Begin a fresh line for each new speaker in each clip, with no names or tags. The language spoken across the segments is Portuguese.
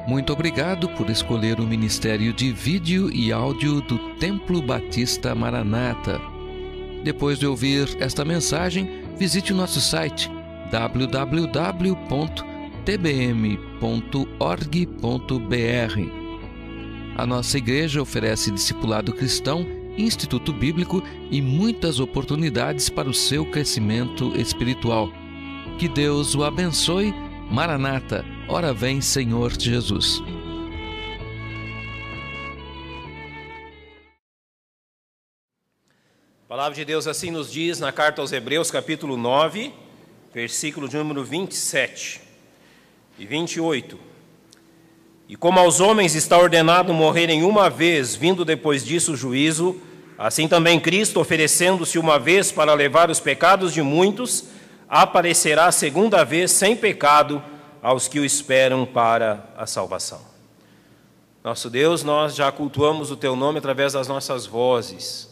Muito obrigado por escolher o Ministério de Vídeo e Áudio do Templo Batista Maranata. Depois de ouvir esta mensagem, visite o nosso site www.tbm.org.br. A nossa igreja oferece discipulado cristão, instituto bíblico e muitas oportunidades para o seu crescimento espiritual. Que Deus o abençoe. Maranata, ora vem, Senhor Jesus.
A palavra de Deus assim nos diz na carta aos Hebreus, capítulo 9, versículo de número 27 e 28. E como aos homens está ordenado morrerem uma vez, vindo depois disso o juízo, assim também Cristo, oferecendo-se uma vez para levar os pecados de muitos, aparecerá segunda vez sem pecado aos que o esperam para a salvação. Nosso Deus, nós já cultuamos o Teu nome através das nossas vozes.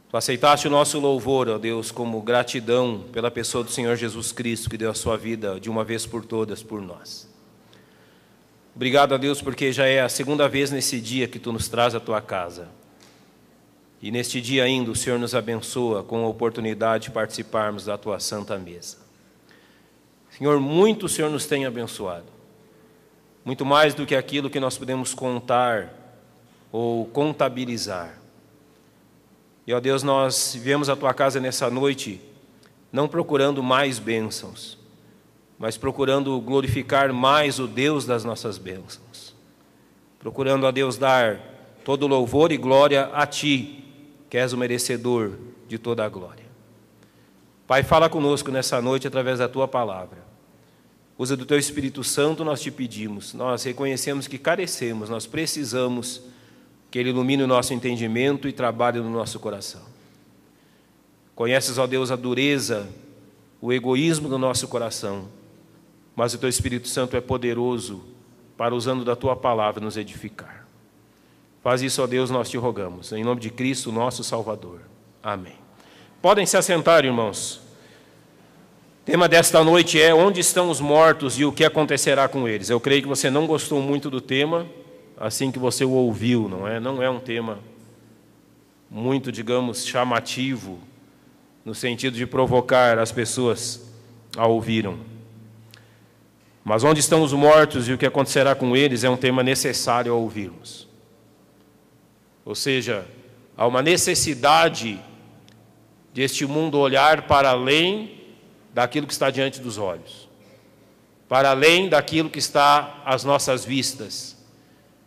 Tu aceitaste o nosso louvor, ó Deus, como gratidão pela pessoa do Senhor Jesus Cristo, que deu a sua vida de uma vez por todas por nós. Obrigado a Deus, porque já é a segunda vez nesse dia que Tu nos traz à Tua casa. E neste dia ainda o Senhor nos abençoa com a oportunidade de participarmos da Tua santa mesa. Senhor, muito o Senhor nos tem abençoado. Muito mais do que aquilo que nós podemos contar ou contabilizar. E, ó Deus, nós viemos à Tua casa nessa noite, não procurando mais bênçãos, mas procurando glorificar mais o Deus das nossas bênçãos. Procurando, ó Deus, dar todo louvor e glória a Ti, que és o merecedor de toda a glória. Pai, fala conosco nessa noite através da Tua palavra. Usa do Teu Espírito Santo, nós Te pedimos. Nós reconhecemos que carecemos, nós precisamos que Ele ilumine o nosso entendimento e trabalhe no nosso coração. Conheces, ó Deus, a dureza, o egoísmo do nosso coração, mas o Teu Espírito Santo é poderoso para, usando da Tua palavra, nos edificar. Faz isso, ó Deus, nós Te rogamos, em nome de Cristo, nosso Salvador. Amém. Podem se assentar, irmãos. O tema desta noite é: onde estão os mortos e o que acontecerá com eles? Eu creio que você não gostou muito do tema, assim que você o ouviu, não é? Não é um tema muito, digamos, chamativo, no sentido de provocar as pessoas a ouviram. Mas onde estão os mortos e o que acontecerá com eles é um tema necessário a ouvirmos. Ou seja, há uma necessidade deste mundo olhar para além daquilo que está diante dos olhos, para além daquilo que está às nossas vistas,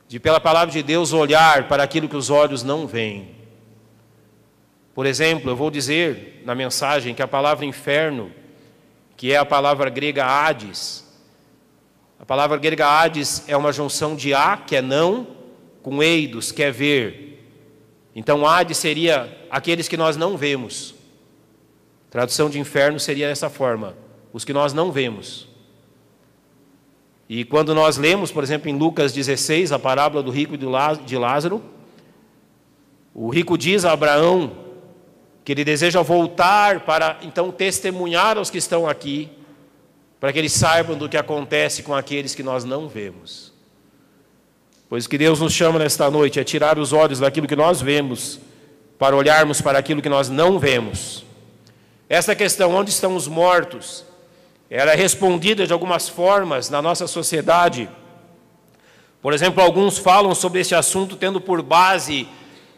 de pela palavra de Deus olhar para aquilo que os olhos não veem. Por exemplo, eu vou dizer na mensagem que a palavra inferno, que é a palavra grega Hades, a palavra grega Hades é uma junção de a, que é não, com eidos, que é ver. Então, Hades seria aqueles que nós não vemos. Tradução de inferno seria dessa forma: os que nós não vemos. E quando nós lemos, por exemplo, em Lucas 16, a parábola do rico e de Lázaro, o rico diz a Abraão que ele deseja voltar para, então, testemunhar aos que estão aqui, para que eles saibam do que acontece com aqueles que nós não vemos. Pois o que Deus nos chama nesta noite é tirar os olhos daquilo que nós vemos, para olharmos para aquilo que nós não vemos. Essa questão, onde estão os mortos, ela é respondida de algumas formas na nossa sociedade. Por exemplo, alguns falam sobre esse assunto tendo por base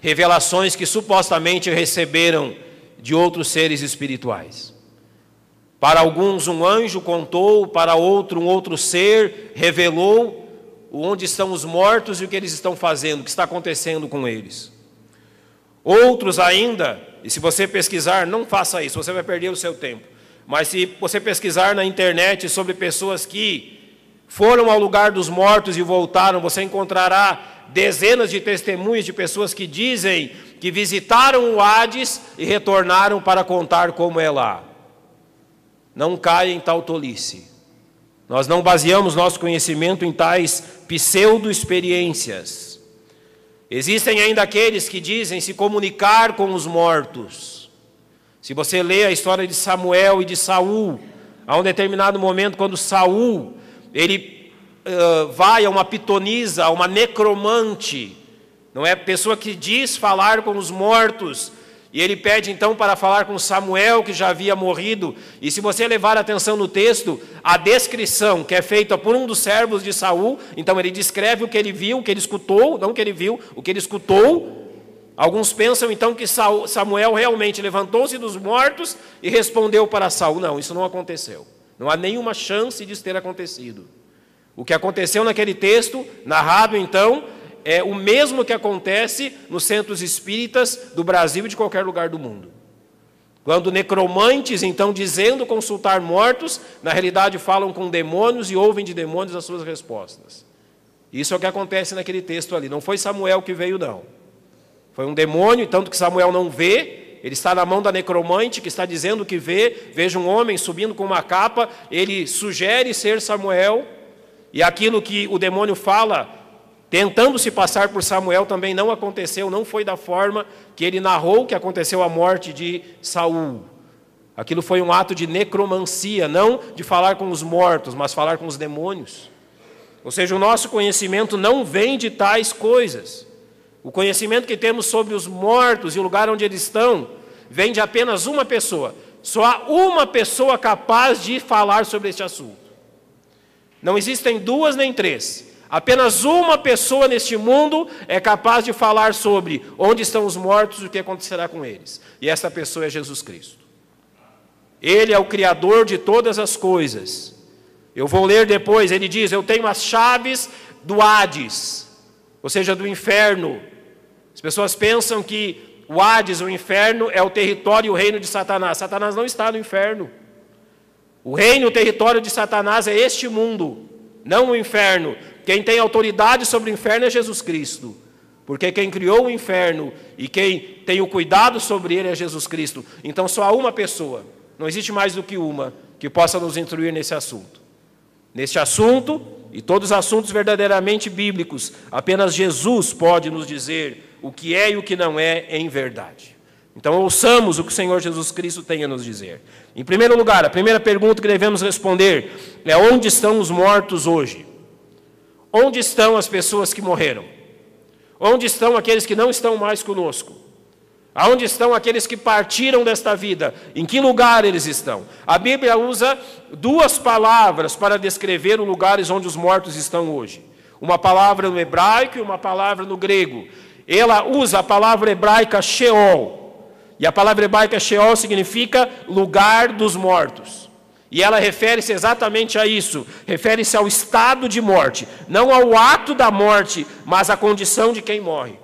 revelações que supostamente receberam de outros seres espirituais. Para alguns um anjo contou, para outro um outro ser revelou onde estão os mortos e o que eles estão fazendo, o que está acontecendo com eles. Outros ainda, e se você pesquisar, não faça isso, você vai perder o seu tempo. Mas se você pesquisar na internet sobre pessoas que foram ao lugar dos mortos e voltaram, você encontrará dezenas de testemunhos de pessoas que dizem que visitaram o Hades e retornaram para contar como é lá. Não caia em tal tolice. Nós não baseamos nosso conhecimento em tais pseudo-experiências. Existem ainda aqueles que dizem se comunicar com os mortos. Se você lê a história de Samuel e de Saul, há um determinado momento quando Saul, ele vai a uma pitonisa, a uma necromante, não é? Pessoa que diz falar com os mortos, e ele pede então para falar com Samuel, que já havia morrido. E se você levar atenção no texto, a descrição que é feita por um dos servos de Saul, então ele descreve o que ele viu, o que ele escutou, não o que ele viu, o que ele escutou. Alguns pensam então que Samuel realmente levantou-se dos mortos e respondeu para Saul. Não, isso não aconteceu. Não há nenhuma chance disso ter acontecido. O que aconteceu naquele texto, narrado então, é o mesmo que acontece nos centros espíritas do Brasil e de qualquer lugar do mundo. Quando necromantes, então, dizendo consultar mortos, na realidade falam com demônios e ouvem de demônios as suas respostas. Isso é o que acontece naquele texto ali. Não foi Samuel que veio, não. Foi um demônio, tanto que Samuel não vê. Ele está na mão da necromante, que está dizendo que vê. Veja um homem subindo com uma capa. Ele sugere ser Samuel. E aquilo que o demônio fala, tentando se passar por Samuel, também não aconteceu, não foi da forma que ele narrou que aconteceu a morte de Saul. Aquilo foi um ato de necromancia, não de falar com os mortos, mas falar com os demônios. Ou seja, o nosso conhecimento não vem de tais coisas. O conhecimento que temos sobre os mortos e o lugar onde eles estão, vem de apenas uma pessoa. Só há uma pessoa capaz de falar sobre este assunto. Não existem duas nem três. Apenas uma pessoa neste mundo é capaz de falar sobre onde estão os mortos e o que acontecerá com eles. E essa pessoa é Jesus Cristo. Ele é o Criador de todas as coisas. Eu vou ler depois, ele diz, eu tenho as chaves do Hades, ou seja, do inferno. As pessoas pensam que o Hades, o inferno, é o território e o reino de Satanás. Satanás não está no inferno. O reino e o território de Satanás é este mundo, não o inferno. Quem tem autoridade sobre o inferno é Jesus Cristo. Porque quem criou o inferno e quem tem o cuidado sobre ele é Jesus Cristo. Então só há uma pessoa, não existe mais do que uma, que possa nos instruir nesse assunto. Neste assunto, e todos os assuntos verdadeiramente bíblicos, apenas Jesus pode nos dizer o que é e o que não é em verdade. Então ouçamos o que o Senhor Jesus Cristo tem a nos dizer. Em primeiro lugar, a primeira pergunta que devemos responder é: onde estão os mortos hoje? Onde estão as pessoas que morreram? Onde estão aqueles que não estão mais conosco? Aonde estão aqueles que partiram desta vida? Em que lugar eles estão? A Bíblia usa duas palavras para descrever os lugares onde os mortos estão hoje. Uma palavra no hebraico e uma palavra no grego. Ela usa a palavra hebraica Sheol. E a palavra hebraica Sheol significa lugar dos mortos. E ela refere-se exatamente a isso. Refere-se ao estado de morte. Não ao ato da morte, mas à condição de quem morre.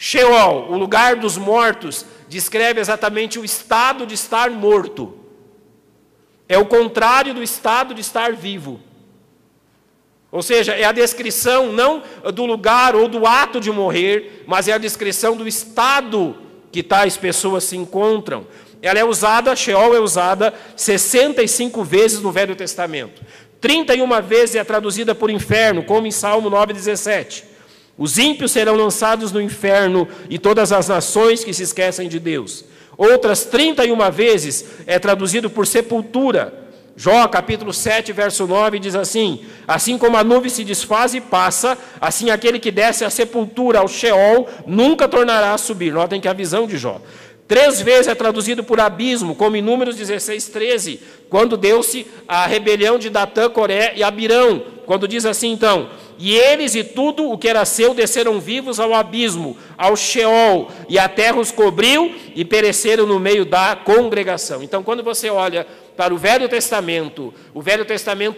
Sheol, o lugar dos mortos, descreve exatamente o estado de estar morto. É o contrário do estado de estar vivo. Ou seja, é a descrição não do lugar ou do ato de morrer, mas é a descrição do estado que tais pessoas se encontram. Ela é usada, Sheol é usada 65 vezes no Velho Testamento. 31 vezes é traduzida por inferno, como em Salmo 9,17. Os ímpios serão lançados no inferno e todas as nações que se esquecem de Deus. Outras 31 vezes é traduzido por sepultura. Jó, capítulo 7, verso 9, diz assim: assim como a nuvem se desfaz e passa, assim aquele que desce à sepultura, ao Sheol, nunca tornará a subir. Notem que a visão de Jó. 3 vezes é traduzido por abismo, como em Números 16, 13, quando deu-se a rebelião de Datã, Coré e Abirão, quando diz assim então: e eles e tudo o que era seu desceram vivos ao abismo, ao Sheol, e a terra os cobriu e pereceram no meio da congregação. Então, quando você olha para o Velho Testamento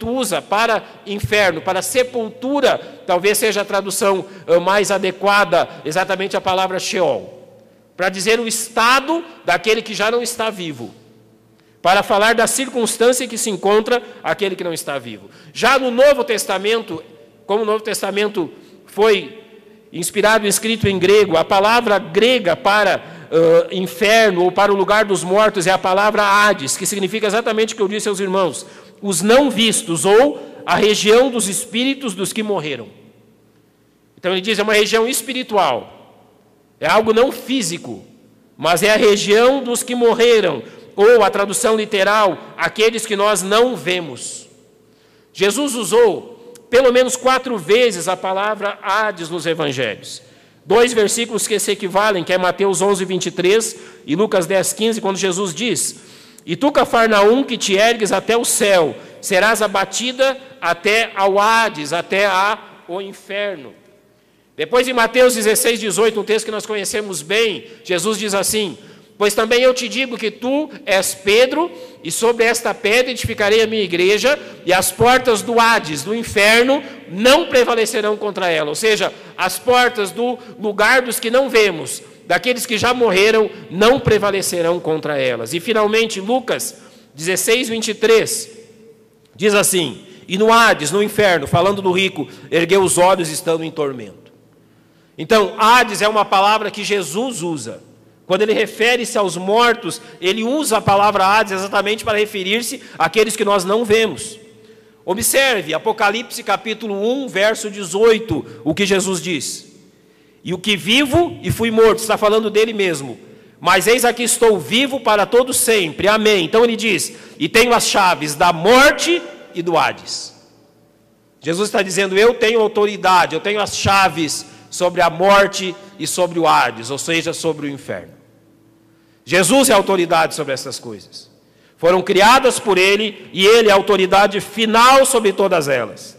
usa para inferno, para sepultura, talvez seja a tradução mais adequada, exatamente a palavra Sheol, para dizer o estado daquele que já não está vivo, para falar da circunstância em que se encontra aquele que não está vivo. Já no Novo Testamento, como o Novo Testamento foi inspirado e escrito em grego, a palavra grega para inferno ou para o lugar dos mortos é a palavra Hades, que significa exatamente o que eu disse aos irmãos: os não vistos, ou a região dos espíritos dos que morreram. Então ele diz, é uma região espiritual. É algo não físico, mas é a região dos que morreram, ou a tradução literal, aqueles que nós não vemos. Jesus usou pelo menos 4 vezes a palavra Hades nos evangelhos. 2 versículos que se equivalem, que é Mateus 11, 23 e Lucas 10, 15, quando Jesus diz: e tu, Cafarnaum, que te ergues até o céu, serás abatida até ao Hades, até ao inferno. Depois em Mateus 16, 18, um texto que nós conhecemos bem, Jesus diz assim: pois também eu te digo que tu és Pedro, e sobre esta pedra edificarei a minha igreja, e as portas do Hades, do inferno, não prevalecerão contra ela. Ou seja, as portas do lugar dos que não vemos, daqueles que já morreram, não prevalecerão contra elas. E finalmente Lucas 16, 23, diz assim: e no Hades, no inferno, falando do rico, ergueu os olhos estando em tormento. Então, Hades é uma palavra que Jesus usa. Quando ele refere-se aos mortos, ele usa a palavra Hades exatamente para referir-se àqueles que nós não vemos. Observe, Apocalipse capítulo 1, verso 18, o que Jesus diz: e o que vivo e fui morto, está falando dele mesmo, mas eis aqui estou vivo para todo sempre, amém. Então ele diz: e tenho as chaves da morte e do Hades. Jesus está dizendo: eu tenho autoridade, eu tenho as chaves sobre a morte e sobre o Hades, ou seja, sobre o inferno. Jesus é a autoridade sobre essas coisas. Foram criadas por ele e ele é a autoridade final sobre todas elas.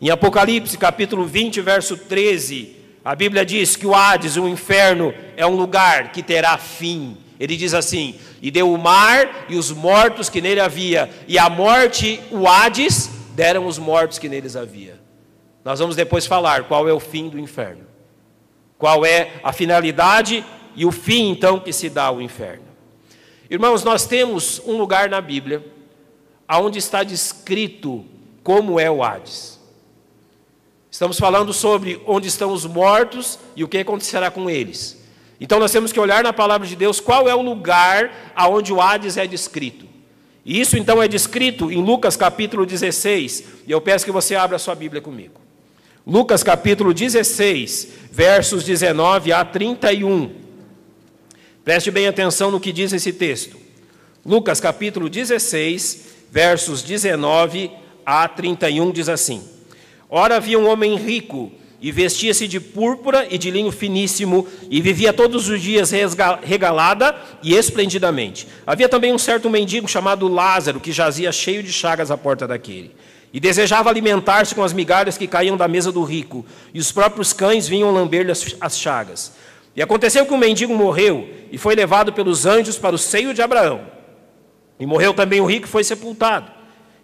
Em Apocalipse capítulo 20, verso 13, a Bíblia diz que o Hades, o inferno, é um lugar que terá fim. Ele diz assim: e deu o mar e os mortos que nele havia, e a morte, o Hades, deram os mortos que neles havia. Nós vamos depois falar qual é o fim do inferno, qual é a finalidade e o fim então que se dá ao inferno. Irmãos, nós temos um lugar na Bíblia onde está descrito como é o Hades. Estamos falando sobre onde estão os mortos e o que acontecerá com eles. Então nós temos que olhar na palavra de Deus qual é o lugar aonde o Hades é descrito. E isso então é descrito em Lucas capítulo 16, e eu peço que você abra a sua Bíblia comigo. Lucas capítulo 16, versos 19 a 31. Preste bem atenção no que diz esse texto. Lucas capítulo 16, versos 19 a 31, diz assim: ora havia um homem rico, e vestia-se de púrpura e de linho finíssimo, e vivia todos os dias regalada e esplendidamente. Havia também um certo mendigo chamado Lázaro, que jazia cheio de chagas à porta daquele, e desejava alimentar-se com as migalhas que caíam da mesa do rico, e os próprios cães vinham lamber-lhe as chagas. E aconteceu que o mendigo morreu, e foi levado pelos anjos para o seio de Abraão. E morreu também o rico e foi sepultado.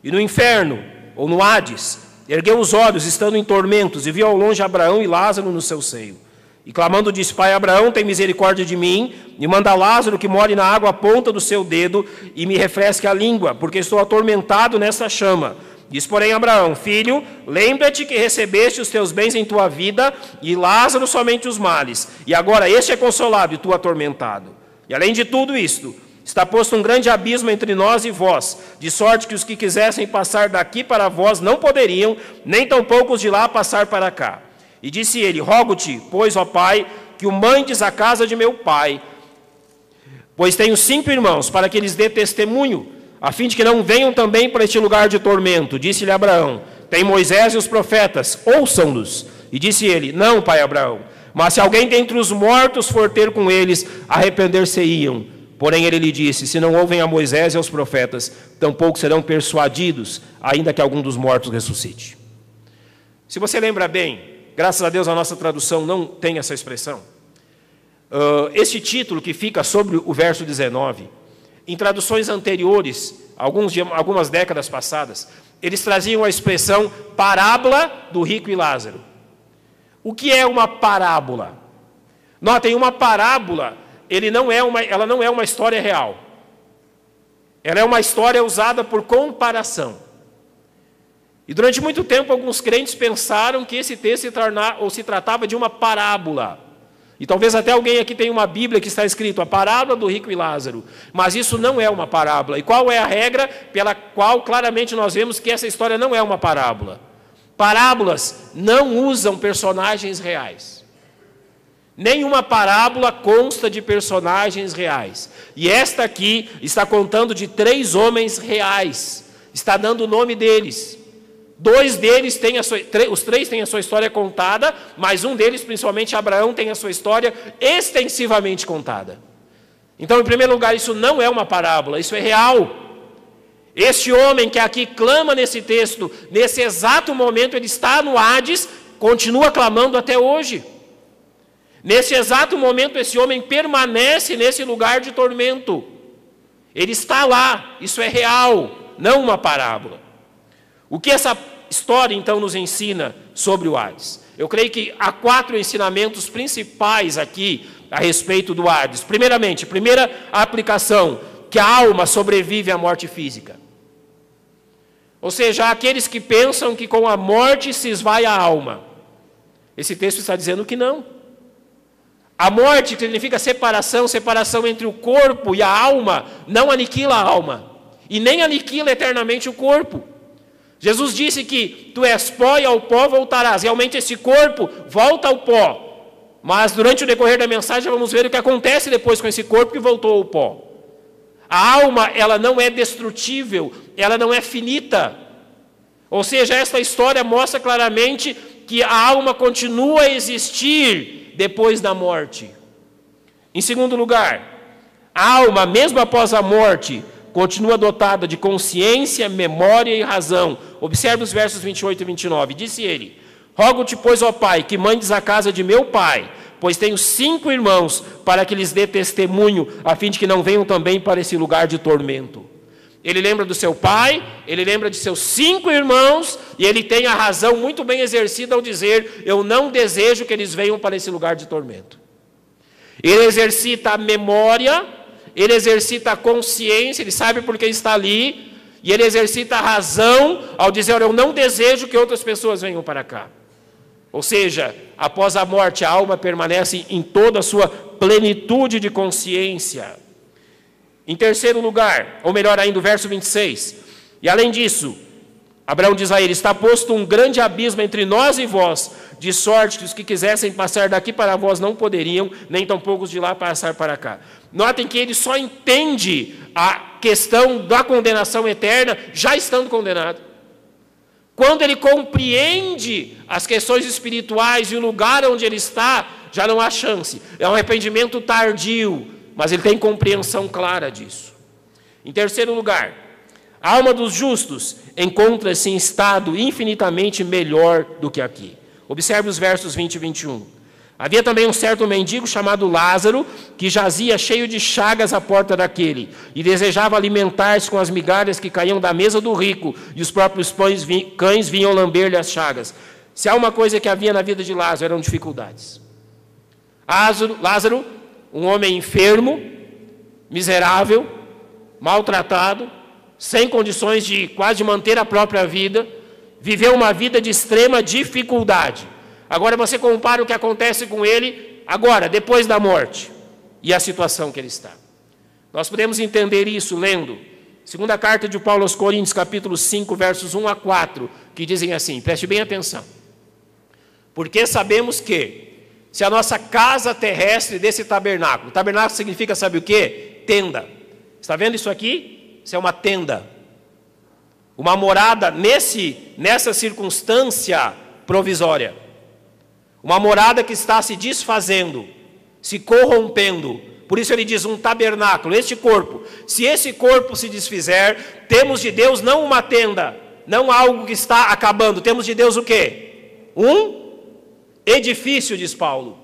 E no inferno, ou no Hades, ergueu os olhos, estando em tormentos, e viu ao longe Abraão e Lázaro no seu seio. E clamando disse: pai Abraão, tem misericórdia de mim, e manda Lázaro que more na água a ponta do seu dedo, e me refresque a língua, porque estou atormentado nesta chama. Diz, porém, Abraão: filho, lembra-te que recebeste os teus bens em tua vida, e Lázaro somente os males. E agora este é consolado, e tu atormentado. E além de tudo isto, está posto um grande abismo entre nós e vós, de sorte que os que quisessem passar daqui para vós não poderiam, nem tampouco os de lá passar para cá. E disse ele: rogo-te, pois, ó pai, que o mandes à casa de meu pai, pois tenho 5 irmãos, para que lhes dê testemunho, a fim de que não venham também para este lugar de tormento. Disse-lhe Abraão: tem Moisés e os profetas, ouçam-nos. E disse ele: não, pai Abraão, mas se alguém dentre os mortos for ter com eles, arrepender-se-iam. Porém ele lhe disse: se não ouvem a Moisés e aos profetas, tampouco serão persuadidos, ainda que algum dos mortos ressuscite. Se você lembra bem, graças a Deus a nossa tradução não tem essa expressão. Este título que fica sobre o verso 19, em traduções anteriores, algumas décadas passadas, eles traziam a expressão parábola do rico e Lázaro. O que é uma parábola? Notem, uma parábola, ela não é uma história real. Ela é uma história usada por comparação. E durante muito tempo, alguns crentes pensaram que esse texto se tratava de uma parábola. E talvez até alguém aqui tenha uma Bíblia que está escrito a parábola do rico e Lázaro. Mas isso não é uma parábola. E qual é a regra pela qual claramente nós vemos que essa história não é uma parábola? Parábolas não usam personagens reais. Nenhuma parábola consta de personagens reais. E esta aqui está contando de 3 homens reais. Está dando o nome deles. Dois deles os três têm a sua história contada, mas um deles, principalmente Abraão, tem a sua história extensivamente contada. Então, em primeiro lugar, isso não é uma parábola, isso é real. Este homem que aqui clama nesse texto, nesse exato momento, ele está no Hades, continua clamando até hoje. Nesse exato momento, esse homem permanece nesse lugar de tormento. Ele está lá, isso é real, não uma parábola. O que essa história, então, nos ensina sobre o Hades? Eu creio que há 4 ensinamentos principais aqui a respeito do Hades. Primeiramente, primeira aplicação, que a alma sobrevive à morte física. Ou seja, há aqueles que pensam que com a morte se esvai a alma. Esse texto está dizendo que não. A morte, que significa separação entre o corpo e a alma, não aniquila a alma. E nem aniquila eternamente o corpo. Jesus disse que tu és pó e ao pó voltarás. Realmente esse corpo volta ao pó. Mas durante o decorrer da mensagem vamos ver o que acontece depois com esse corpo que voltou ao pó. A alma, ela não é destrutível, ela não é finita. Ou seja, esta história mostra claramente que a alma continua a existir depois da morte. Em segundo lugar, a alma, mesmo após a morte, continua dotada de consciência, memória e razão. Observe os versos 28 e 29. Disse ele: rogo-te, pois, ó Pai, que mandes a casa de meu pai, pois tenho 5 irmãos, para que lhes dê testemunho, a fim de que não venham também para esse lugar de tormento. Ele lembra do seu pai, ele lembra de seus 5 irmãos, e ele tem a razão muito bem exercida ao dizer: eu não desejo que eles venham para esse lugar de tormento. Ele exercita a memória, ele exercita a consciência, ele sabe por que está ali, e ele exercita a razão ao dizer: eu não desejo que outras pessoas venham para cá. Ou seja, após a morte, a alma permanece em toda a sua plenitude de consciência. Em terceiro lugar, ou melhor ainda, o verso 26. E além disso, Abraão diz a ele: está posto um grande abismo entre nós e vós, de sorte que os que quisessem passar daqui para vós não poderiam, nem tampouco os de lá passar para cá. Notem que ele só entende a questão da condenação eterna já estando condenado. Quando ele compreende as questões espirituais e o lugar onde ele está, já não há chance. É um arrependimento tardio, mas ele tem compreensão clara disso. Em terceiro lugar, a alma dos justos encontra-se em estado infinitamente melhor do que aqui. Observe os versos 20 e 21. Havia também um certo mendigo chamado Lázaro, que jazia cheio de chagas à porta daquele, e desejava alimentar-se com as migalhas que caíam da mesa do rico, e os próprios cães vinham lamber-lhe as chagas. Se há uma coisa que havia na vida de Lázaro, eram dificuldades. Lázaro, um homem enfermo, miserável, maltratado, sem condições de quase manter a própria vida, viveu uma vida de extrema dificuldade. Agora você compara o que acontece com ele agora, depois da morte, e a situação que ele está. Nós podemos entender isso lendo segunda carta de Paulo aos Coríntios, capítulo 5, versos 1 a 4, que dizem assim, preste bem atenção. Porque sabemos que, se a nossa casa terrestre desse tabernáculo significa, sabe o quê? Tenda. Está vendo isso aqui? Isso é uma tenda. Uma morada nessa circunstância provisória. Uma morada que está se desfazendo, se corrompendo. Por isso ele diz um tabernáculo, este corpo. Se esse corpo se desfizer, temos de Deus não uma tenda, não algo que está acabando. Temos de Deus o quê? Um edifício, diz Paulo.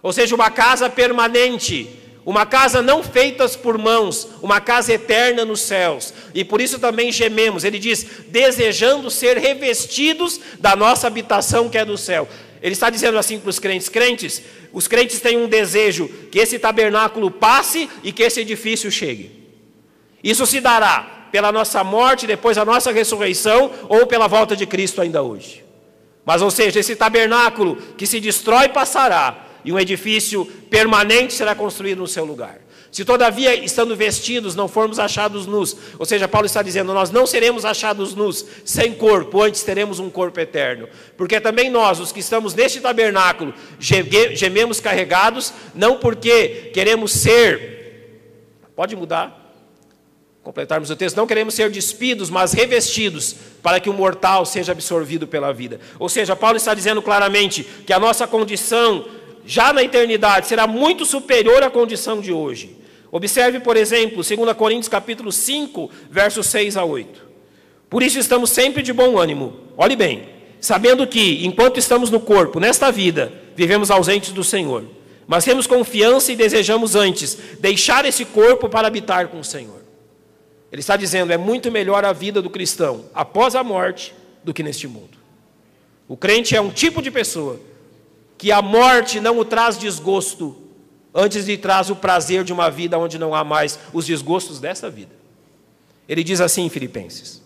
Ou seja, uma casa permanente. Uma casa não feita por mãos, uma casa eterna nos céus. E por isso também gememos. Ele diz, desejando ser revestidos da nossa habitação que é do céu. Ele está dizendo assim para os crentes, os crentes têm um desejo que esse tabernáculo passe e que esse edifício chegue. Isso se dará pela nossa morte, depois da nossa ressurreição, ou pela volta de Cristo ainda hoje. Mas, ou seja, esse tabernáculo que se destrói passará, e um edifício permanente será construído no seu lugar. Se todavia, estando vestidos, não formos achados nus, ou seja, Paulo está dizendo, nós não seremos achados nus, sem corpo, antes teremos um corpo eterno. Porque também nós, os que estamos neste tabernáculo, gememos carregados, não porque queremos ser, pode mudar, completarmos o texto, não queremos ser despidos, mas revestidos, para que o mortal seja absorvido pela vida. Ou seja, Paulo está dizendo claramente que a nossa condição, já na eternidade, será muito superior à condição de hoje. Observe, por exemplo, 2 Coríntios capítulo 5, versos 6 a 8. Por isso estamos sempre de bom ânimo. Olhe bem, sabendo que, enquanto estamos no corpo, nesta vida, vivemos ausentes do Senhor. Mas temos confiança e desejamos antes deixar esse corpo para habitar com o Senhor. Ele está dizendo, é muito melhor a vida do cristão após a morte do que neste mundo. O crente é um tipo de pessoa que a morte não o traz desgosto, antes lhe traz o prazer de uma vida onde não há mais os desgostos dessa vida. Ele diz assim em Filipenses: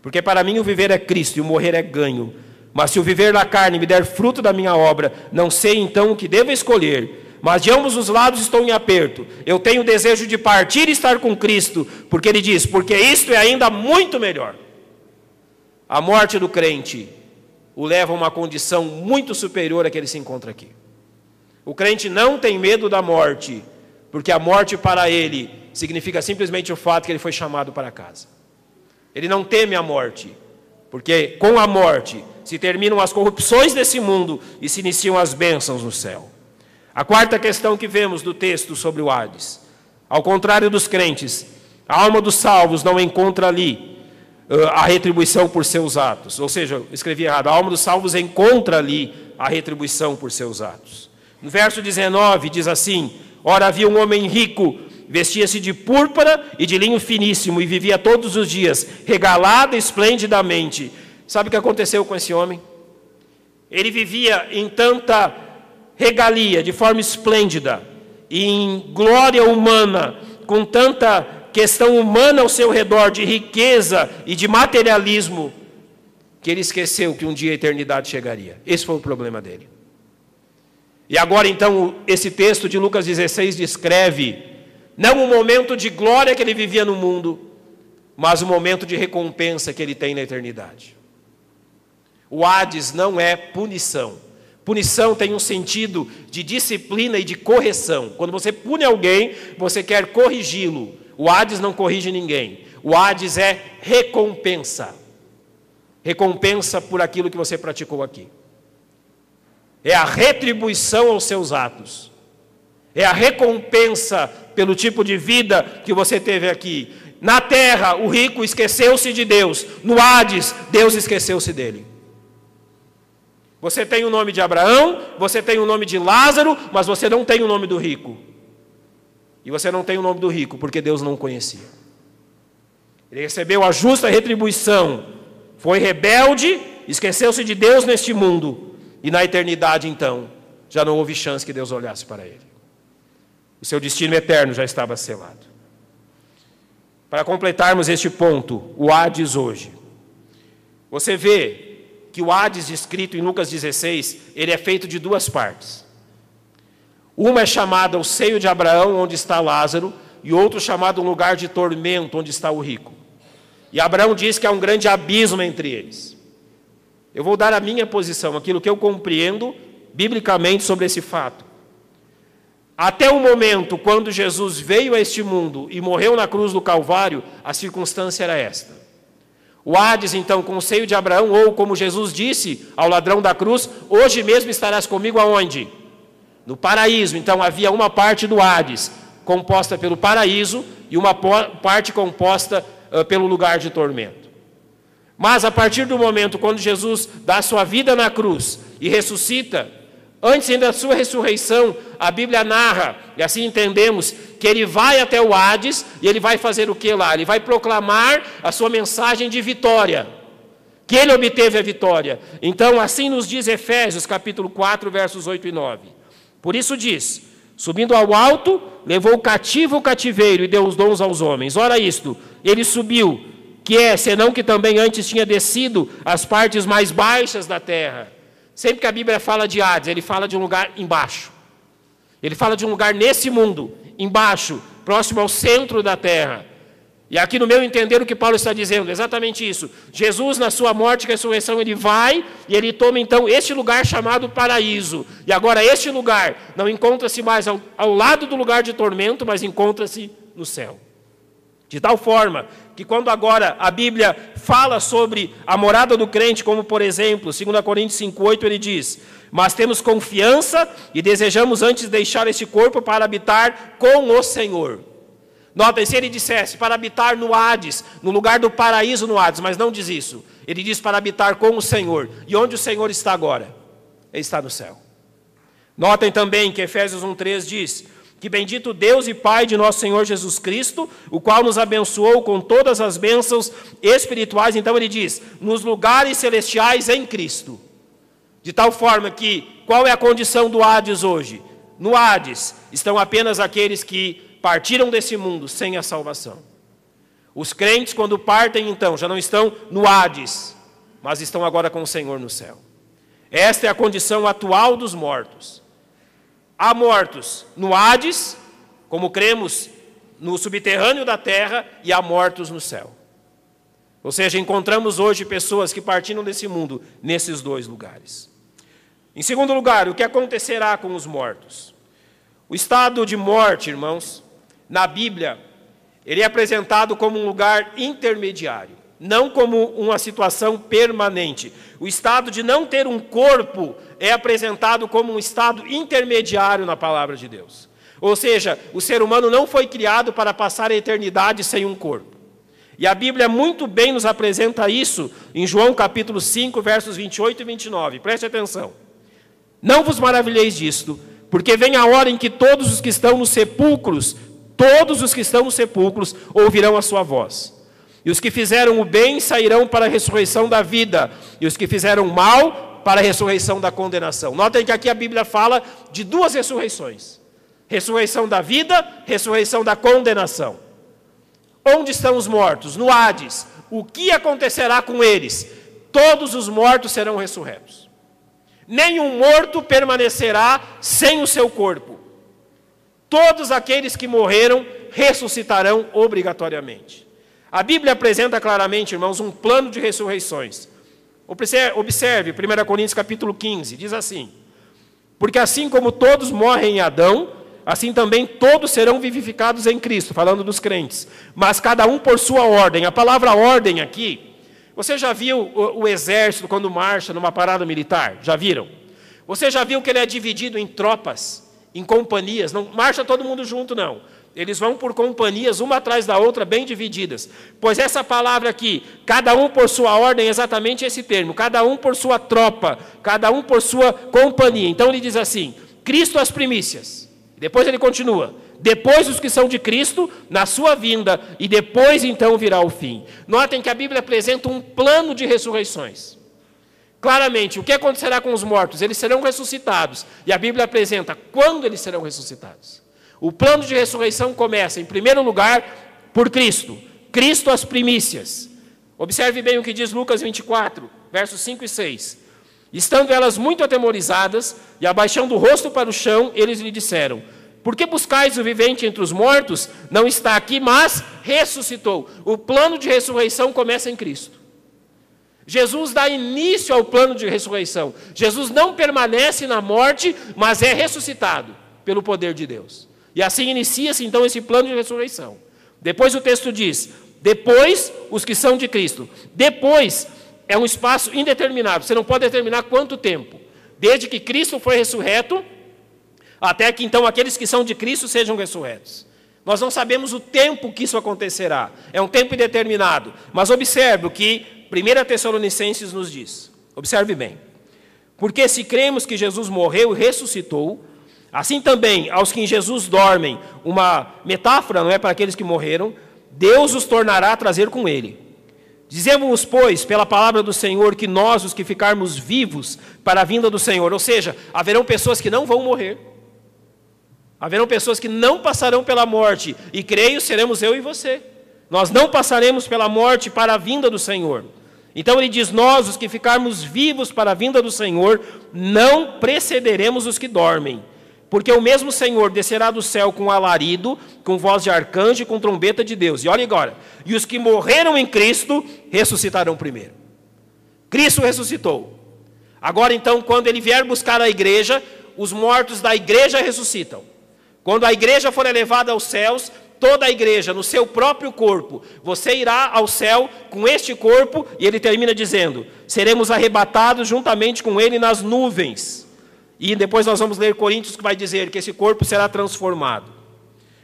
porque para mim o viver é Cristo e o morrer é ganho. Mas se o viver na carne me der fruto da minha obra, não sei então o que devo escolher. Mas de ambos os lados estou em aperto. Eu tenho o desejo de partir e estar com Cristo, porque ele diz, porque isto é ainda muito melhor. A morte do crente o leva a uma condição muito superior à que ele se encontra aqui. O crente não tem medo da morte, porque a morte para ele significa simplesmente o fato que ele foi chamado para casa. Ele não teme a morte, porque com a morte se terminam as corrupções desse mundo e se iniciam as bênçãos no céu. A quarta questão que vemos do texto sobre o Hades: ao contrário dos crentes, a alma dos salvos não encontra ali a retribuição por seus atos. Ou seja, eu escrevi errado, a alma dos salvos encontra ali a retribuição por seus atos. No verso 19 diz assim: ora havia um homem rico, vestia-se de púrpura e de linho finíssimo e vivia todos os dias regalado esplendidamente. Sabe o que aconteceu com esse homem? Ele vivia em tanta regalia, de forma esplêndida, e em glória humana, com tanta questão humana ao seu redor, de riqueza e de materialismo, que ele esqueceu que um dia a eternidade chegaria. Esse foi o problema dele. E agora então, esse texto de Lucas 16 descreve não o momento de glória que ele vivia no mundo, mas o momento de recompensa que ele tem na eternidade. O Hades não é punição. Punição tem um sentido de disciplina e de correção. Quando você pune alguém, você quer corrigi-lo. O Hades não corrige ninguém. O Hades é recompensa. Recompensa por aquilo que você praticou aqui. É a retribuição aos seus atos. É a recompensa pelo tipo de vida que você teve aqui. Na terra, o rico esqueceu-se de Deus. No Hades, Deus esqueceu-se dele. Você tem o nome de Abraão, você tem o nome de Lázaro, mas você não tem o nome do rico. E você não tem o nome do rico porque Deus não o conhecia. Ele recebeu a justa retribuição. Foi rebelde, esqueceu-se de Deus neste mundo. E na eternidade, então, já não houve chance que Deus olhasse para ele. O seu destino eterno já estava selado. Para completarmos este ponto, o Hades hoje. Você vê que o Hades descrito em Lucas 16, ele é feito de duas partes. Uma é chamada o seio de Abraão, onde está Lázaro, e outro chamado um lugar de tormento, onde está o rico. E Abraão diz que há um grande abismo entre eles. Eu vou dar a minha posição, aquilo que eu compreendo biblicamente sobre esse fato. Até o momento quando Jesus veio a este mundo e morreu na cruz do Calvário, a circunstância era esta. O Hades, então, com o seio de Abraão, ou como Jesus disse ao ladrão da cruz, hoje mesmo estarás comigo aonde? No paraíso. Então havia uma parte do Hades composta pelo paraíso e uma parte composta pelo lugar de tormento. Mas a partir do momento quando Jesus dá sua vida na cruz e ressuscita, antes ainda da sua ressurreição, a Bíblia narra, e assim entendemos, que ele vai até o Hades e ele vai fazer o que lá? Ele vai proclamar a sua mensagem de vitória, que ele obteve a vitória. Então, assim nos diz Efésios, capítulo 4, versos 8 e 9. Por isso diz, subindo ao alto, levou cativo o cativeiro e deu os dons aos homens. Ora isto, ele subiu, que é, senão que também antes tinha descido às partes mais baixas da terra. Sempre que a Bíblia fala de Hades, ele fala de um lugar embaixo. Ele fala de um lugar nesse mundo, embaixo, próximo ao centro da terra. E aqui no meu entender o que Paulo está dizendo, exatamente isso. Jesus na sua morte e ressurreição, ele vai e ele toma então este lugar chamado paraíso. E agora este lugar não encontra-se mais ao lado do lugar de tormento, mas encontra-se no céu. De tal forma que quando agora a Bíblia fala sobre a morada do crente, como por exemplo, 2 Coríntios 5,8, ele diz: mas temos confiança e desejamos antes deixar este corpo para habitar com o Senhor. Notem, se ele dissesse para habitar no Hades, no lugar do paraíso no Hades, mas não diz isso. Ele diz para habitar com o Senhor. E onde o Senhor está agora? Ele está no céu. Notem também que Efésios 1,3 diz: que bendito Deus e Pai de nosso Senhor Jesus Cristo, o qual nos abençoou com todas as bênçãos espirituais. Então ele diz, nos lugares celestiais em Cristo. De tal forma que, qual é a condição do Hades hoje? No Hades estão apenas aqueles que partiram desse mundo sem a salvação. Os crentes, quando partem, então, já não estão no Hades, mas estão agora com o Senhor no céu. Esta é a condição atual dos mortos. Há mortos no Hades, como cremos no subterrâneo da terra, e há mortos no céu. Ou seja, encontramos hoje pessoas que partiram desse mundo nesses dois lugares. Em segundo lugar, o que acontecerá com os mortos? O estado de morte, irmãos, na Bíblia, ele é apresentado como um lugar intermediário, não como uma situação permanente. O estado de não ter um corpo é apresentado como um estado intermediário na palavra de Deus. Ou seja, o ser humano não foi criado para passar a eternidade sem um corpo. E a Bíblia muito bem nos apresenta isso em João capítulo 5, versos 28 e 29. Preste atenção. Não vos maravilheis disto, porque vem a hora em que todos os que estão nos sepulcros, ouvirão a sua voz. E os que fizeram o bem sairão para a ressurreição da vida, e os que fizeram o mal para a ressurreição da condenação. Notem que aqui a Bíblia fala de duas ressurreições. Ressurreição da vida, ressurreição da condenação. Onde estão os mortos? No Hades. O que acontecerá com eles? Todos os mortos serão ressurretos. Nenhum morto permanecerá sem o seu corpo. Todos aqueles que morreram ressuscitarão obrigatoriamente. A Bíblia apresenta claramente, irmãos, um plano de ressurreições. Observe, 1 Coríntios capítulo 15, diz assim: porque assim como todos morrem em Adão, assim também todos serão vivificados em Cristo, falando dos crentes, mas cada um por sua ordem. A palavra ordem aqui, você já viu o exército quando marcha numa parada militar? Já viram? Você já viu que ele é dividido em tropas, em companhias? Não marcha todo mundo junto, não. Eles vão por companhias, uma atrás da outra, bem divididas. Pois essa palavra aqui, cada um por sua ordem, é exatamente esse termo. Cada um por sua tropa, cada um por sua companhia. Então ele diz assim, Cristo as primícias. Depois ele continua, depois os que são de Cristo, na sua vinda, e depois então virá o fim. Notem que a Bíblia apresenta um plano de ressurreições. Claramente, o que acontecerá com os mortos? Eles serão ressuscitados. E a Bíblia apresenta quando eles serão ressuscitados. O plano de ressurreição começa, em primeiro lugar, por Cristo. Cristo as primícias. Observe bem o que diz Lucas 24, versos 5 e 6. Estando elas muito atemorizadas, e abaixando o rosto para o chão, eles lhe disseram, por que buscais o vivente entre os mortos? Não está aqui, mas ressuscitou. O plano de ressurreição começa em Cristo. Jesus dá início ao plano de ressurreição. Jesus não permanece na morte, mas é ressuscitado pelo poder de Deus. E assim inicia-se então esse plano de ressurreição. Depois o texto diz, depois os que são de Cristo. Depois é um espaço indeterminado, você não pode determinar quanto tempo. Desde que Cristo foi ressurreto, até que então aqueles que são de Cristo sejam ressurretos. Nós não sabemos o tempo que isso acontecerá, é um tempo indeterminado. Mas observe o que 1 Tessalonicenses nos diz. Observe bem. Porque se cremos que Jesus morreu e ressuscitou, assim também aos que em Jesus dormem, uma metáfora, não é, para aqueles que morreram, Deus os tornará a trazer com ele. Dizemos, pois, pela palavra do Senhor, que nós, os que ficarmos vivos para a vinda do Senhor, ou seja, haverão pessoas que não vão morrer, haverão pessoas que não passarão pela morte, e creio, seremos eu e você. Nós não passaremos pela morte para a vinda do Senhor. Então ele diz, nós, os que ficarmos vivos para a vinda do Senhor, não precederemos os que dormem. Porque o mesmo Senhor descerá do céu com alarido, com voz de arcanjo e com trombeta de Deus. E olha agora, e os que morreram em Cristo ressuscitarão primeiro. Cristo ressuscitou. Agora então, quando ele vier buscar a igreja, os mortos da igreja ressuscitam. Quando a igreja for elevada aos céus, toda a igreja no seu próprio corpo. Você irá ao céu com este corpo, e ele termina dizendo, seremos arrebatados juntamente com ele nas nuvens. E depois nós vamos ler Coríntios, que vai dizer que esse corpo será transformado.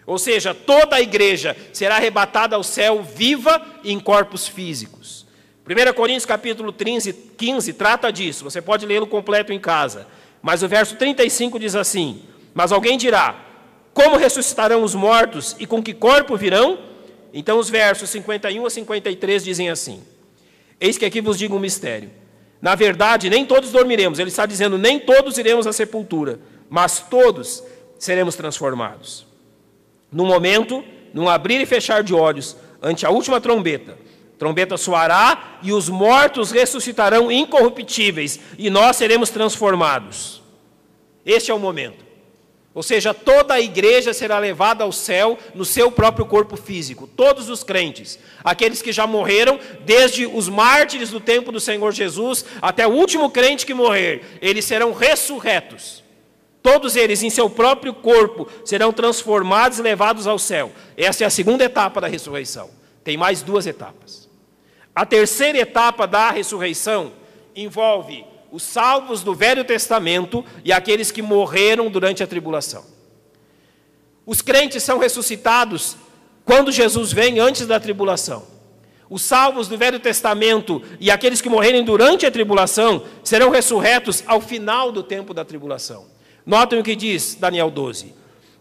Ou seja, toda a igreja será arrebatada ao céu viva em corpos físicos. 1 Coríntios capítulo 15 trata disso, você pode lê-lo completo em casa. Mas o verso 35 diz assim, mas alguém dirá, como ressuscitarão os mortos e com que corpo virão? Então os versos 51 a 53 dizem assim, eis que aqui vos digo um mistério. Na verdade, nem todos dormiremos, ele está dizendo, nem todos iremos à sepultura, mas todos seremos transformados. No momento, num abrir e fechar de olhos, ante a última trombeta, trombeta soará e os mortos ressuscitarão incorruptíveis e nós seremos transformados. Este é o momento. Ou seja, toda a igreja será levada ao céu no seu próprio corpo físico. Todos os crentes, aqueles que já morreram, desde os mártires do tempo do Senhor Jesus, até o último crente que morrer, eles serão ressurretos. Todos eles, em seu próprio corpo, serão transformados e levados ao céu. Essa é a segunda etapa da ressurreição. Tem mais duas etapas. A terceira etapa da ressurreição envolve os salvos do Velho Testamento e aqueles que morreram durante a tribulação. Os crentes são ressuscitados quando Jesus vem antes da tribulação. Os salvos do Velho Testamento e aqueles que morrerem durante a tribulação serão ressurretos ao final do tempo da tribulação. Notem o que diz Daniel 12.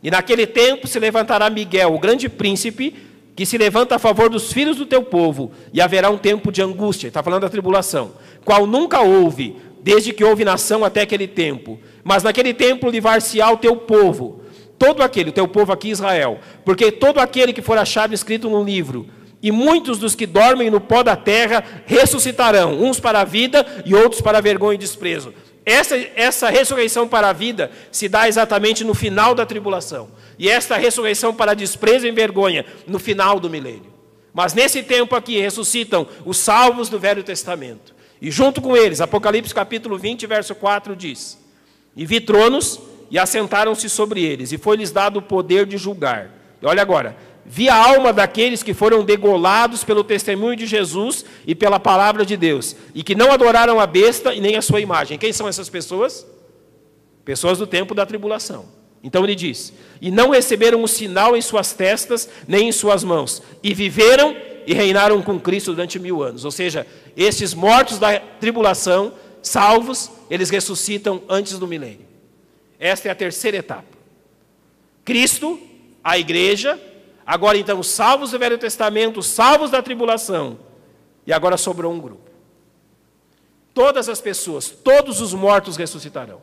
E naquele tempo se levantará Miguel, o grande príncipe, que se levanta a favor dos filhos do teu povo, e haverá um tempo de angústia, está falando da tribulação, qual nunca houve, desde que houve nação até aquele tempo. Mas naquele tempo livrar-se-á o teu povo, todo aquele, o teu povo aqui Israel, porque todo aquele que for achado escrito no livro, e muitos dos que dormem no pó da terra ressuscitarão, uns para a vida e outros para a vergonha e desprezo. Essa ressurreição para a vida se dá exatamente no final da tribulação. E esta ressurreição para desprezo e vergonha no final do milênio. Mas nesse tempo aqui ressuscitam os salvos do Velho Testamento. E junto com eles, Apocalipse capítulo 20, verso 4 diz, e vi tronos e assentaram-se sobre eles, e foi-lhes dado o poder de julgar. E olha agora, vi a alma daqueles que foram degolados pelo testemunho de Jesus e pela palavra de Deus, e que não adoraram a besta e nem a sua imagem. Quem são essas pessoas? Pessoas do tempo da tribulação. Então ele diz, e não receberam um sinal em suas testas, nem em suas mãos, e viveram e reinaram com Cristo durante 1000 anos. Ou seja, estes mortos da tribulação, salvos, eles ressuscitam antes do milênio. Esta é a terceira etapa. Cristo, a igreja, agora então os salvos do Velho Testamento, os salvos da tribulação, e agora sobrou um grupo. Todas as pessoas, todos os mortos ressuscitarão.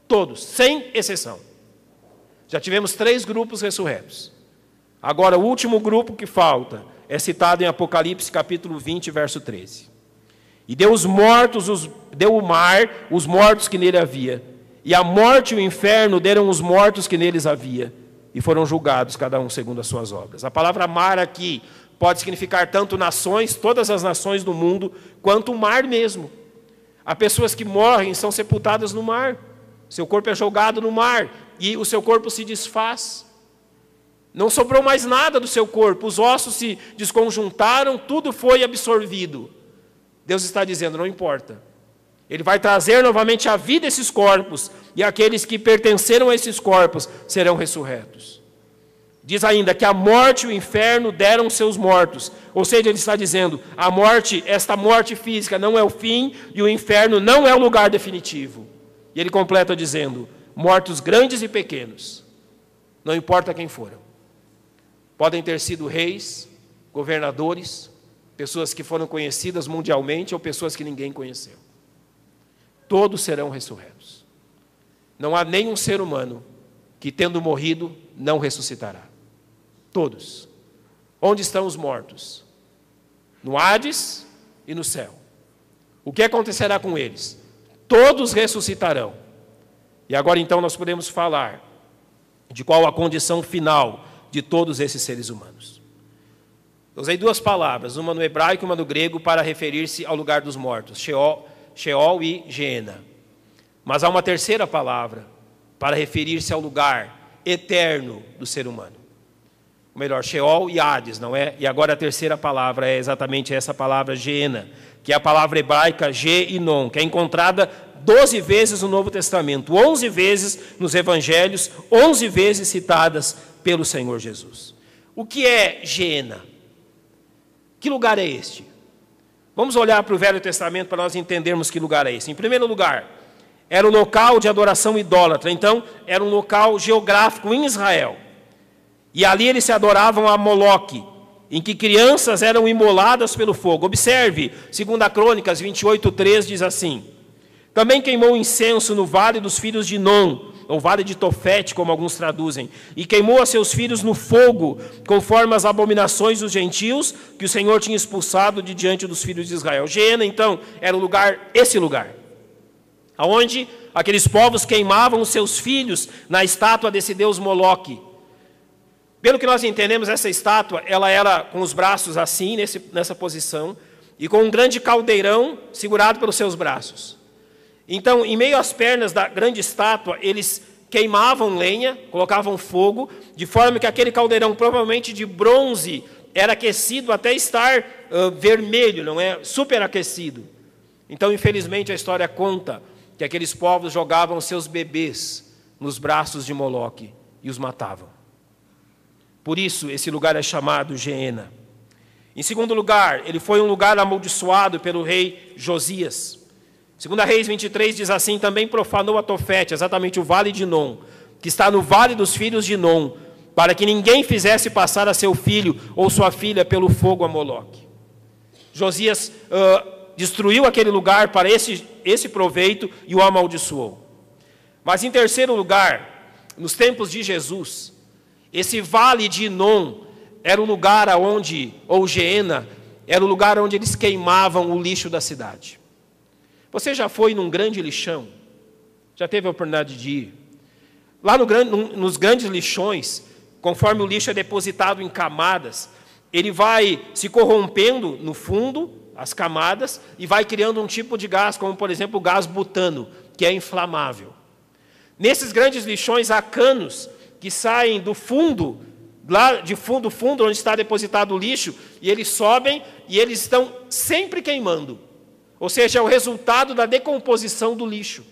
Todos, sem exceção. Já tivemos 3 grupos ressurretos. Agora o último grupo que falta é citado em Apocalipse capítulo 20, verso 13. E deu o mar, os mortos que nele havia, e a morte e o inferno deram os mortos que neles havia, e foram julgados, cada um segundo as suas obras. A palavra mar aqui pode significar tanto nações, todas as nações do mundo, quanto o mar mesmo. Há pessoas que morrem e são sepultadas no mar. Seu corpo é jogado no mar e o seu corpo se desfaz. Não sobrou mais nada do seu corpo, os ossos se desconjuntaram, tudo foi absorvido. Deus está dizendo, não importa. Ele vai trazer novamente à vida esses corpos, e aqueles que pertenceram a esses corpos serão ressurretos. Diz ainda que a morte e o inferno deram seus mortos. Ou seja, ele está dizendo, a morte, esta morte física não é o fim, e o inferno não é o lugar definitivo. E ele completa dizendo, mortos grandes e pequenos, não importa quem foram. Podem ter sido reis, governadores, pessoas que foram conhecidas mundialmente ou pessoas que ninguém conheceu. Todos serão ressurretos. Não há nenhum ser humano que, tendo morrido, não ressuscitará. Todos. Onde estão os mortos? No Hades e no céu. O que acontecerá com eles? Todos ressuscitarão. E agora então nós podemos falar de qual a condição final de todos esses seres humanos. Eu usei 2 palavras, uma no hebraico e uma no grego, para referir-se ao lugar dos mortos, Sheol e Geena. Mas há uma terceira palavra para referir-se ao lugar eterno do ser humano. ou melhor, Sheol e Hades, não é? E agora a terceira palavra é exatamente essa palavra Geena, que é a palavra hebraica Ge-inon, que é encontrada 12 vezes no Novo Testamento, 11 vezes nos Evangelhos, 11 vezes citadas pelo Senhor Jesus. O que é Geena? Que lugar é este? Vamos olhar para o Velho Testamento para nós entendermos que lugar é esse. Em primeiro lugar, era um local de adoração idólatra, então era um local geográfico em Israel. E ali eles se adoravam a Moloque, em que crianças eram imoladas pelo fogo. Observe, 2 Crônicas 28:3 diz assim: também queimou incenso no vale dos filhos de Non, ou vale de Tofete, como alguns traduzem, e queimou a seus filhos no fogo, conforme as abominações dos gentios que o Senhor tinha expulsado de diante dos filhos de Israel. Geena, então, era o lugar, esse lugar, onde aqueles povos queimavam os seus filhos na estátua desse deus Moloque. Pelo que nós entendemos, essa estátua, ela era com os braços assim, nessa posição, e com um grande caldeirão segurado pelos seus braços. Então, em meio às pernas da grande estátua, eles queimavam lenha, colocavam fogo, de forma que aquele caldeirão, provavelmente de bronze, era aquecido até estar vermelho, não é? Superaquecido. Então, infelizmente, a história conta que aqueles povos jogavam seus bebês nos braços de Moloque e os matavam. Por isso, esse lugar é chamado Geena. Em segundo lugar, ele foi um lugar amaldiçoado pelo rei Josias. 2 Reis 23 diz assim: também profanou a Tofete, exatamente o vale de Non, que está no vale dos filhos de Non, para que ninguém fizesse passar a seu filho ou sua filha pelo fogo a Moloque. Josias destruiu aquele lugar para esse proveito e o amaldiçoou. Mas em terceiro lugar, nos tempos de Jesus, esse vale de Non era o lugar onde, ou Geena, era o lugar onde eles queimavam o lixo da cidade. Você já foi num grande lixão? Já teve a oportunidade de ir? Lá nos grandes lixões, conforme o lixo é depositado em camadas, ele vai se corrompendo no fundo, as camadas, e vai criando um tipo de gás, como por exemplo o gás butano, que é inflamável. Nesses grandes lixões há canos que saem do fundo, lá de fundo, onde está depositado o lixo, e eles sobem e eles estão sempre queimando. Ou seja, é o resultado da decomposição do lixo.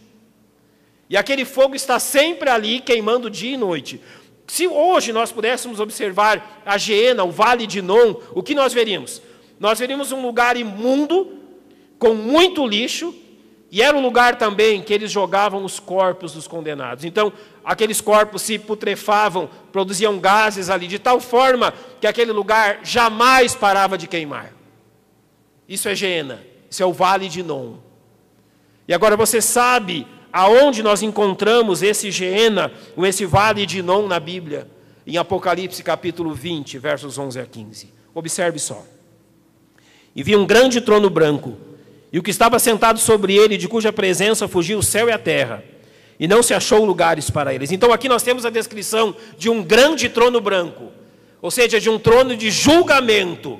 E aquele fogo está sempre ali, queimando dia e noite. Se hoje nós pudéssemos observar a Geena, o vale de Non, o que nós veríamos? Nós veríamos um lugar imundo, com muito lixo, e era um lugar também que eles jogavam os corpos dos condenados. Então, aqueles corpos se putrefavam, produziam gases ali, de tal forma que aquele lugar jamais parava de queimar. Isso é Geena. Isso é o vale de Non. E agora você sabe aonde nós encontramos esse Geena, ou esse vale de Non na Bíblia? Em Apocalipse capítulo 20, versos 11 a 15. Observe só. E vi um grande trono branco, e o que estava sentado sobre ele, de cuja presença fugiu o céu e a terra, e não se achou lugares para eles. Então aqui nós temos a descrição de um grande trono branco, ou seja, de um trono de julgamento.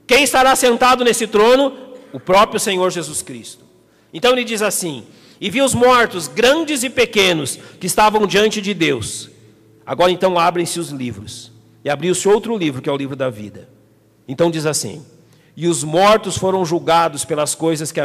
Quem estará sentado nesse trono? O próprio Senhor Jesus Cristo. Então ele diz assim: e vi os mortos, grandes e pequenos, que estavam diante de Deus. Agora então abrem-se os livros. E abriu-se outro livro, que é o livro da vida. Então diz assim: e os mortos foram julgados pelas coisas que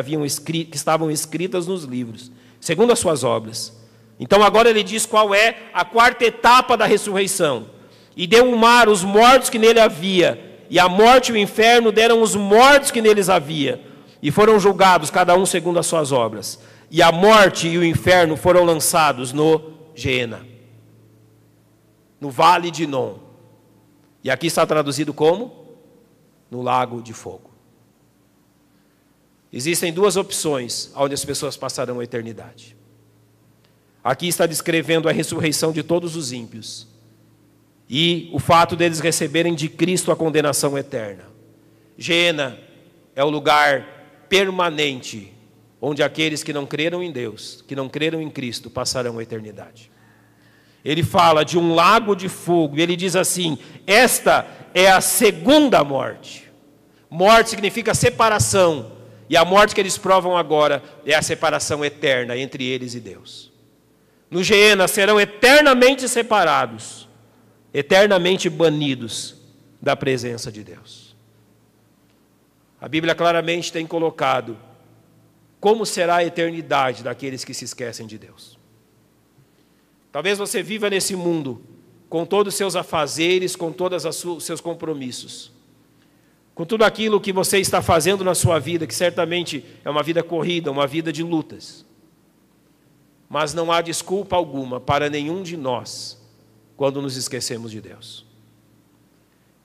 estavam escritas nos livros, segundo as suas obras. Então agora ele diz qual é a quarta etapa da ressurreição. E deu o mar os mortos que nele havia, e a morte e o inferno deram os mortos que neles havia, e foram julgados cada um segundo as suas obras. E a morte e o inferno foram lançados no Geena, no vale de Non. E aqui está traduzido como? No lago de fogo. Existem duas opções onde as pessoas passarão a eternidade. Aqui está descrevendo a ressurreição de todos os ímpios e o fato deles receberem de Cristo a condenação eterna. Geena é o lugar permanente, onde aqueles que não creram em Deus, que não creram em Cristo, passarão a eternidade. Ele fala de um lago de fogo, e ele diz assim: esta é a segunda morte. Morte significa separação, e a morte que eles provam agora é a separação eterna entre eles e Deus. No Geena serão eternamente separados eternamente banidos da presença de Deus. A Bíblia claramente tem colocado como será a eternidade daqueles que se esquecem de Deus. Talvez você viva nesse mundo com todos os seus afazeres, com todos os seus compromissos, com tudo aquilo que você está fazendo na sua vida, que certamente é uma vida corrida, uma vida de lutas. Mas não há desculpa alguma para nenhum de nós quando nos esquecemos de Deus.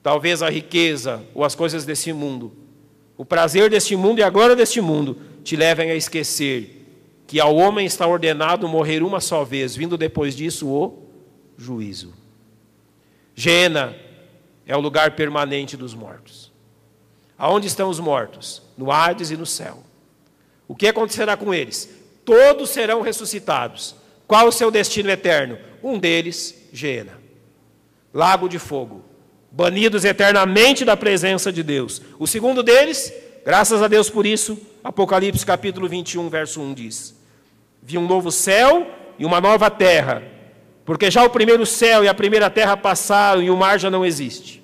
Talvez a riqueza ou as coisas desse mundo, o prazer deste mundo e a glória deste mundo te levem a esquecer que ao homem está ordenado morrer uma só vez, vindo depois disso o juízo. Geena é o lugar permanente dos mortos. Aonde estão os mortos? No Hades e no céu. O que acontecerá com eles? Todos serão ressuscitados. Qual o seu destino eterno? Um deles, Geena, lago de fogo, banidos eternamente da presença de Deus. O segundo deles, graças a Deus por isso, Apocalipse capítulo 21, verso 1 diz: vi um novo céu e uma nova terra, porque já o primeiro céu e a primeira terra passaram e o mar já não existe.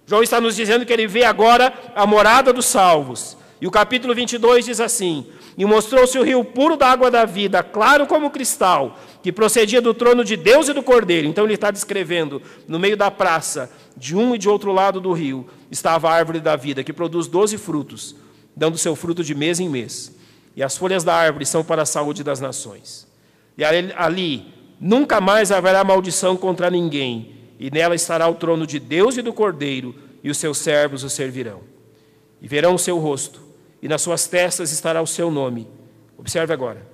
João está nos dizendo que ele vê agora a morada dos salvos. E o capítulo 22 diz assim: e mostrou-se o rio puro da água da vida, claro como cristal, que procedia do trono de Deus e do Cordeiro. Então ele está descrevendo, no meio da praça, de um e de outro lado do rio, estava a árvore da vida, que produz 12 frutos, dando seu fruto de mês em mês. E as folhas da árvore são para a saúde das nações. E ali nunca mais haverá maldição contra ninguém, e nela estará o trono de Deus e do Cordeiro, e os seus servos o servirão. E verão o seu rosto, e nas suas testas estará o seu nome. Observe agora.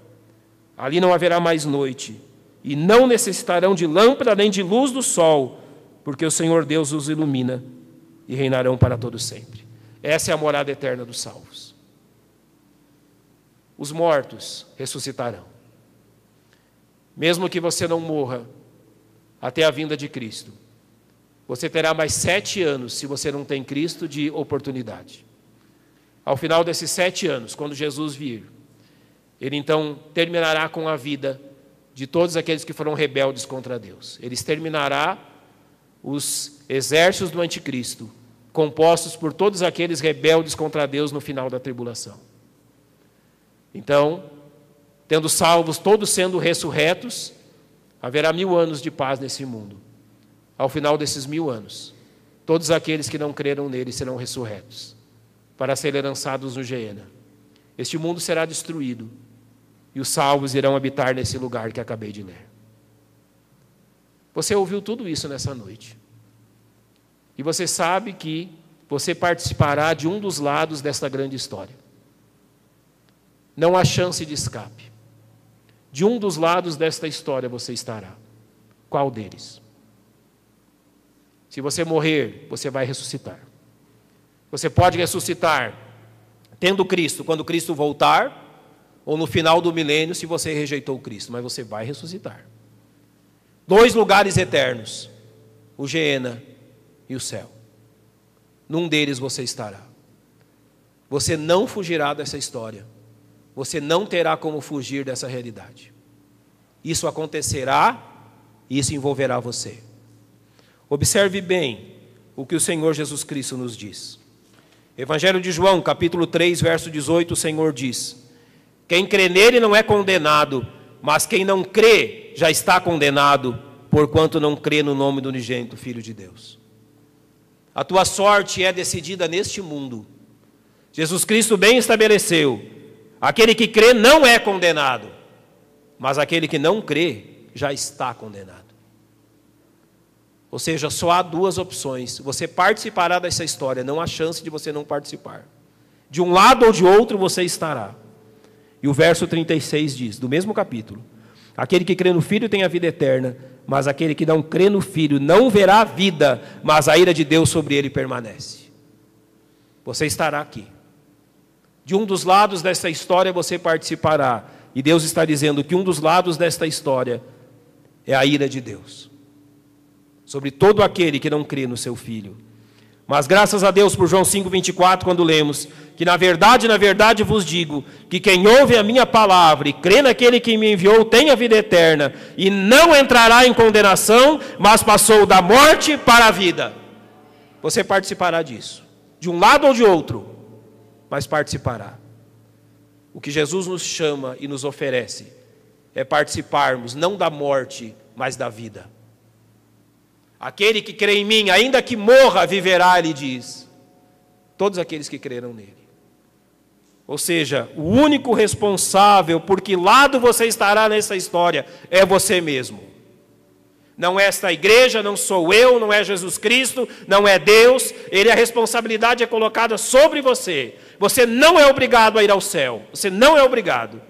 Ali não haverá mais noite, e não necessitarão de lâmpada nem de luz do sol, porque o Senhor Deus os ilumina, e reinarão para todo sempre. Essa é a morada eterna dos salvos. Os mortos ressuscitarão. Mesmo que você não morra até a vinda de Cristo, você terá mais 7 anos, se você não tem Cristo, de oportunidade. Ao final desses 7 anos, quando Jesus vir, ele então terminará com a vida de todos aqueles que foram rebeldes contra Deus. Ele exterminará os exércitos do anticristo, compostos por todos aqueles rebeldes contra Deus no final da tribulação. Então, tendo salvos todos sendo ressurretos, haverá 1000 anos de paz nesse mundo. Ao final desses 1000 anos, todos aqueles que não creram nele serão ressurretos, para serem lançados no Geena. Este mundo será destruído, e os salvos irão habitar nesse lugar que acabei de ler. Você ouviu tudo isso nessa noite. E você sabe que você participará de um dos lados desta grande história. Não há chance de escape. De um dos lados desta história você estará. Qual deles? Se você morrer, você vai ressuscitar. Você pode ressuscitar tendo Cristo, quando Cristo voltar, ou no final do milênio, se você rejeitou Cristo, mas você vai ressuscitar. 2 lugares eternos, o Geena e o céu. Num deles você estará. Você não fugirá dessa história. Você não terá como fugir dessa realidade. Isso acontecerá e isso envolverá você. Observe bem o que o Senhor Jesus Cristo nos diz. Evangelho de João, capítulo 3, verso 18, o Senhor diz: quem crê nele não é condenado, mas quem não crê já está condenado, porquanto não crê no nome do unigênito Filho de Deus. A tua sorte é decidida neste mundo. Jesus Cristo bem estabeleceu: aquele que crê não é condenado, mas aquele que não crê já está condenado. Ou seja, só há 2 opções. Você participará dessa história, não há chance de você não participar. De um lado ou de outro você estará. E o verso 36 diz, do mesmo capítulo: aquele que crê no Filho tem a vida eterna, mas aquele que não crê no Filho não verá a vida, mas a ira de Deus sobre ele permanece. Você estará aqui. De um dos lados desta história você participará. E Deus está dizendo que um dos lados desta história é a ira de Deus sobre todo aquele que não crê no seu Filho. Mas graças a Deus por João 5,24, quando lemos que na verdade vos digo, que quem ouve a minha palavra e crê naquele que me enviou tem a vida eterna, e não entrará em condenação, mas passou da morte para a vida. Você participará disso, de um lado ou de outro, mas participará. O que Jesus nos chama e nos oferece é participarmos não da morte, mas da vida. Aquele que crê em mim, ainda que morra, viverá, ele diz. Todos aqueles que creram nele. Ou seja, o único responsável por que lado você estará nessa história é você mesmo. Não é esta igreja, não sou eu, não é Jesus Cristo, não é Deus. A responsabilidade é colocada sobre você. Você não é obrigado a ir ao céu. Você não é obrigado.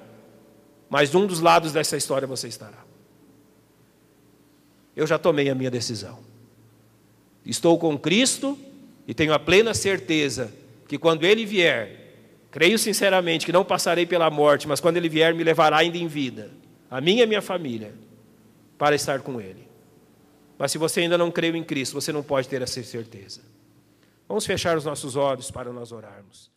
Mas um dos lados dessa história você estará. Eu já tomei a minha decisão. Estou com Cristo e tenho a plena certeza que quando Ele vier, creio sinceramente que não passarei pela morte, mas quando Ele vier me levará ainda em vida, a mim e a minha família, para estar com Ele. Mas se você ainda não creu em Cristo, você não pode ter essa certeza. Vamos fechar os nossos olhos para nós orarmos.